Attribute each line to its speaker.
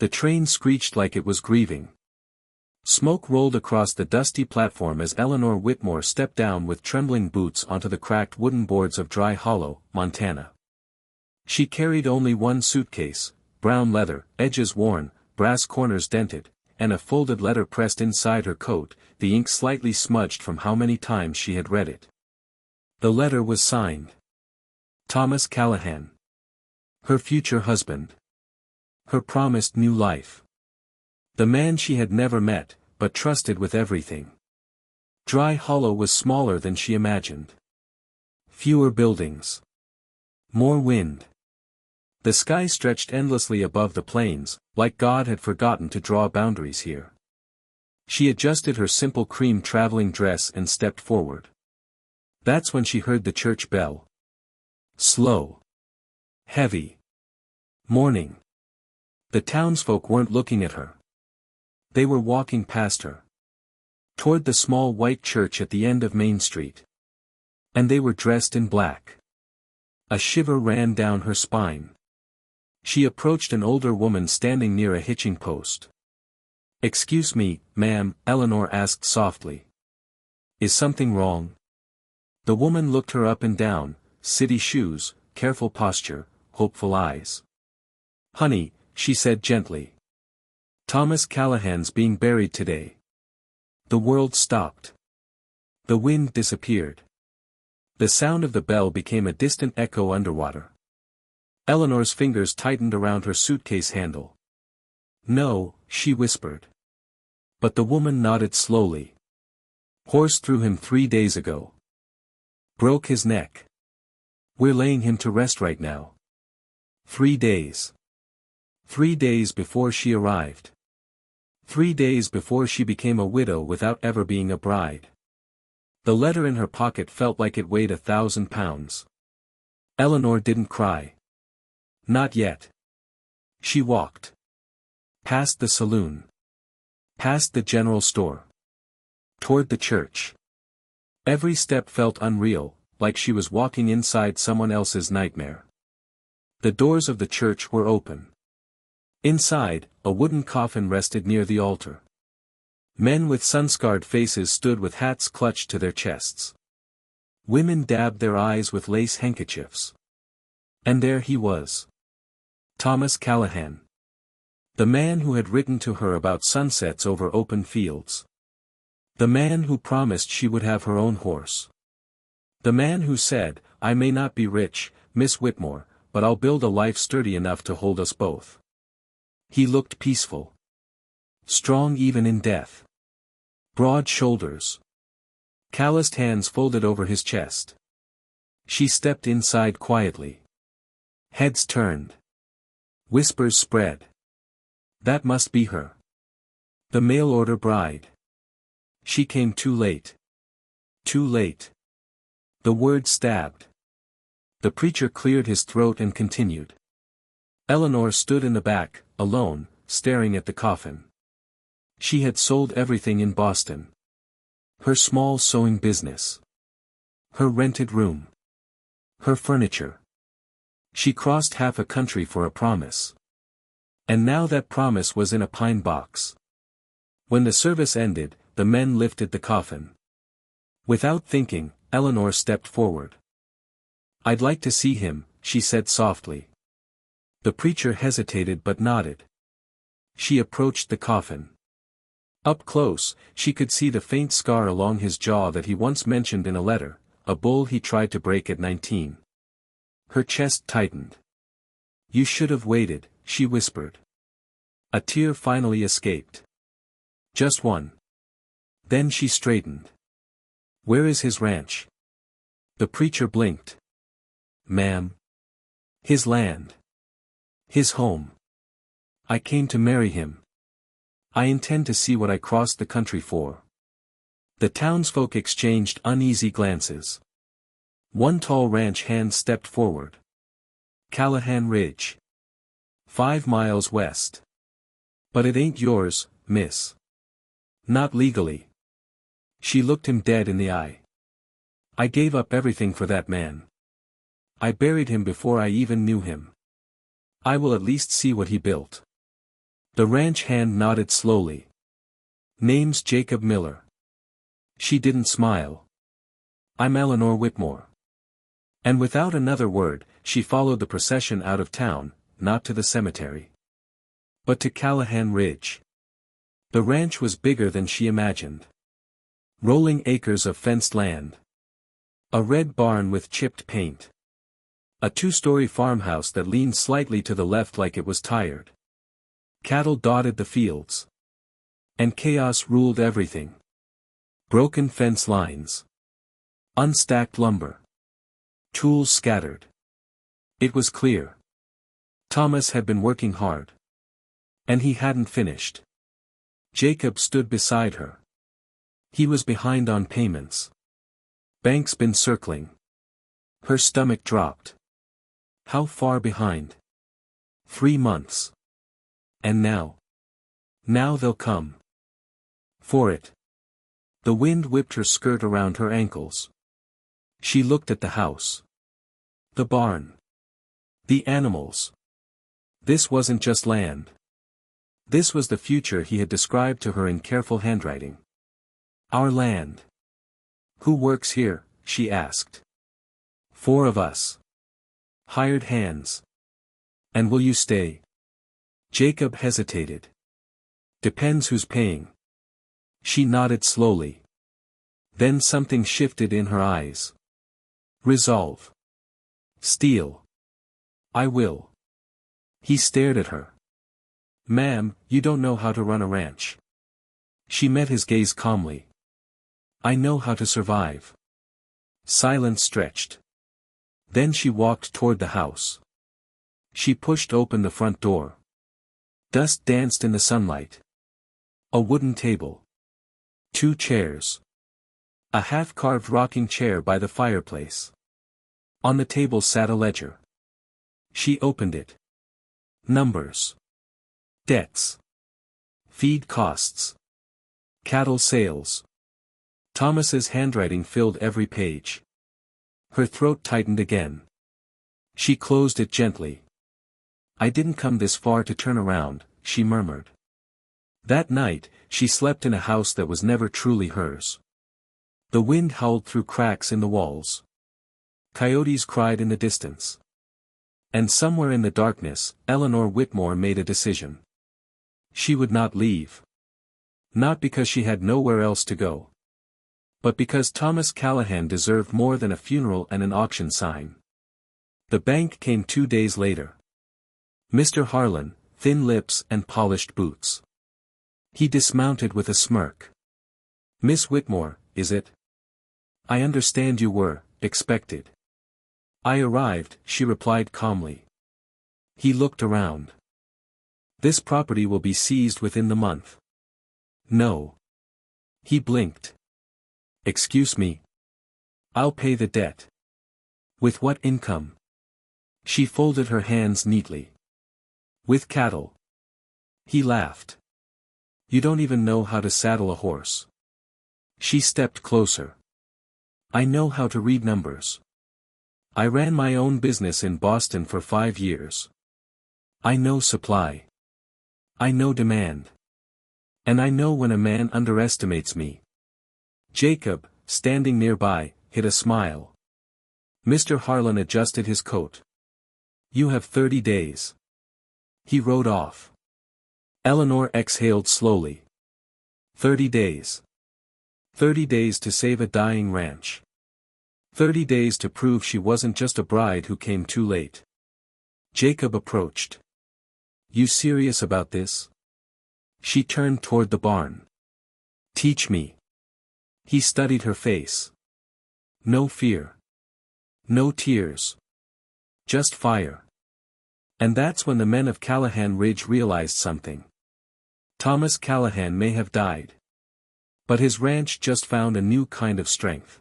Speaker 1: The train screeched like it was grieving. Smoke rolled across the dusty platform as Eleanor Whitmore stepped down with trembling boots onto the cracked wooden boards of Dry Hollow, Montana. She carried only one suitcase, brown leather, edges worn, brass corners dented, and a folded letter pressed inside her coat, the ink slightly smudged from how many times she had read it. The letter was signed. Thomas Callahan. Her future husband. Her promised new life. The man she had never met, but trusted with everything. Dry Hollow was smaller than she imagined. Fewer buildings. More wind. The sky stretched endlessly above the plains, like God had forgotten to draw boundaries here. She adjusted her simple cream traveling dress and stepped forward. That's when she heard the church bell. Slow. Heavy. Morning. The townsfolk weren't looking at her. They were walking past her. Toward the small white church at the end of Main Street. And they were dressed in black. A shiver ran down her spine. She approached an older woman standing near a hitching post. "Excuse me, ma'am," Eleanor asked softly. "Is something wrong?" The woman looked her up and down, city shoes, careful posture, hopeful eyes. "Honey," she said gently. "Thomas Callahan's being buried today." The world stopped. The wind disappeared. The sound of the bell became a distant echo underwater. Eleanor's fingers tightened around her suitcase handle. "No," she whispered. But the woman nodded slowly. "Horse threw him 3 days ago. Broke his neck. We're laying him to rest right now." 3 days. 3 days before she arrived. 3 days before she became a widow without ever being a bride. The letter in her pocket felt like it weighed 1,000 pounds. Eleanor didn't cry. Not yet. She walked. Past the saloon. Past the general store. Toward the church. Every step felt unreal, like she was walking inside someone else's nightmare. The doors of the church were open. Inside, a wooden coffin rested near the altar. Men with sun-scarred faces stood with hats clutched to their chests. Women dabbed their eyes with lace handkerchiefs. And there he was. Thomas Callahan. The man who had written to her about sunsets over open fields. The man who promised she would have her own horse. The man who said, "I may not be rich, Miss Whitmore, but I'll build a life sturdy enough to hold us both." He looked peaceful. Strong even in death. Broad shoulders. Calloused hands folded over his chest. She stepped inside quietly. Heads turned. Whispers spread. That must be her. The mail-order bride. She came too late. Too late. The word stabbed. The preacher cleared his throat and continued. Eleanor stood in the back, alone, staring at the coffin. She had sold everything in Boston. Her small sewing business. Her rented room. Her furniture. She crossed half a country for a promise. And now that promise was in a pine box. When the service ended, the men lifted the coffin. Without thinking, Eleanor stepped forward. "I'd like to see him," she said softly. The preacher hesitated but nodded. She approached the coffin. Up close, she could see the faint scar along his jaw that he once mentioned in a letter, a bull he tried to break at 19. Her chest tightened. "You should have waited," she whispered. A tear finally escaped. Just one. Then she straightened. "Where is his ranch?" The preacher blinked. "Ma'am. His land. His home. I came to marry him. I intend to see what I crossed the country for." The townsfolk exchanged uneasy glances. One tall ranch hand stepped forward. "Callahan Ridge. 5 miles west. But it ain't yours, miss. Not legally." She looked him dead in the eye. "I gave up everything for that man. I buried him before I even knew him. I will at least see what he built." The ranch hand nodded slowly. Name's Jacob Miller. She didn't smile. I'm Eleanor Whitmore. And without another word, she followed the procession out of town, not to the cemetery, but to Callahan Ridge. The ranch was bigger than she imagined. Rolling acres of fenced land. A red barn with chipped paint. A two-story farmhouse that leaned slightly to the left like it was tired. Cattle dotted the fields. And chaos ruled everything. Broken fence lines. Unstacked lumber. Tools scattered. It was clear. Thomas had been working hard. And he hadn't finished. Jacob stood beside her. He was behind on payments. Bank's been circling. Her stomach dropped. How far behind? 3 months. And now? Now they'll come. For it. The wind whipped her skirt around her ankles. She looked at the house. The barn. The animals. This wasn't just land. This was the future he had described to her in careful handwriting. Our land. Who works here? She asked. 4 of us. Hired hands. And will you stay? Jacob hesitated. Depends who's paying. She nodded slowly. Then something shifted in her eyes. Resolve. Steel. I will. He stared at her. Ma'am, you don't know how to run a ranch. She met his gaze calmly. I know how to survive. Silence stretched. Then she walked toward the house. She pushed open the front door. Dust danced in the sunlight. A wooden table. 2 chairs. A half-carved rocking chair by the fireplace. On the table sat a ledger. She opened it. Numbers. Debts. Feed costs. Cattle sales. Thomas's handwriting filled every page. Her throat tightened again. She closed it gently. I didn't come this far to turn around, she murmured. That night, she slept in a house that was never truly hers. The wind howled through cracks in the walls. Coyotes cried in the distance. And somewhere in the darkness, Eleanor Whitmore made a decision. She would not leave. Not because she had nowhere else to go. But because Thomas Callahan deserved more than a funeral and an auction sign. The bank came 2 days later. Mr. Harlan, thin lips and polished boots. He dismounted with a smirk. Miss Whitmore, is it? I understand you were expected. I arrived, she replied calmly. He looked around. This property will be seized within the month. No. He blinked. Excuse me. I'll pay the debt. With what income? She folded her hands neatly. With cattle. He laughed. You don't even know how to saddle a horse. She stepped closer. I know how to read numbers. I ran my own business in Boston for 5 years. I know supply. I know demand. And I know when a man underestimates me. Jacob, standing nearby, hid a smile. Mr. Harlan adjusted his coat. You have 30 days. He rode off. Eleanor exhaled slowly. 30 days. 30 days to save a dying ranch. 30 days to prove she wasn't just a bride who came too late. Jacob approached. You serious about this? She turned toward the barn. Teach me. He studied her face. No fear. No tears. Just fire. And that's when the men of Callahan Ridge realized something. Thomas Callahan may have died. But his ranch just found a new kind of strength.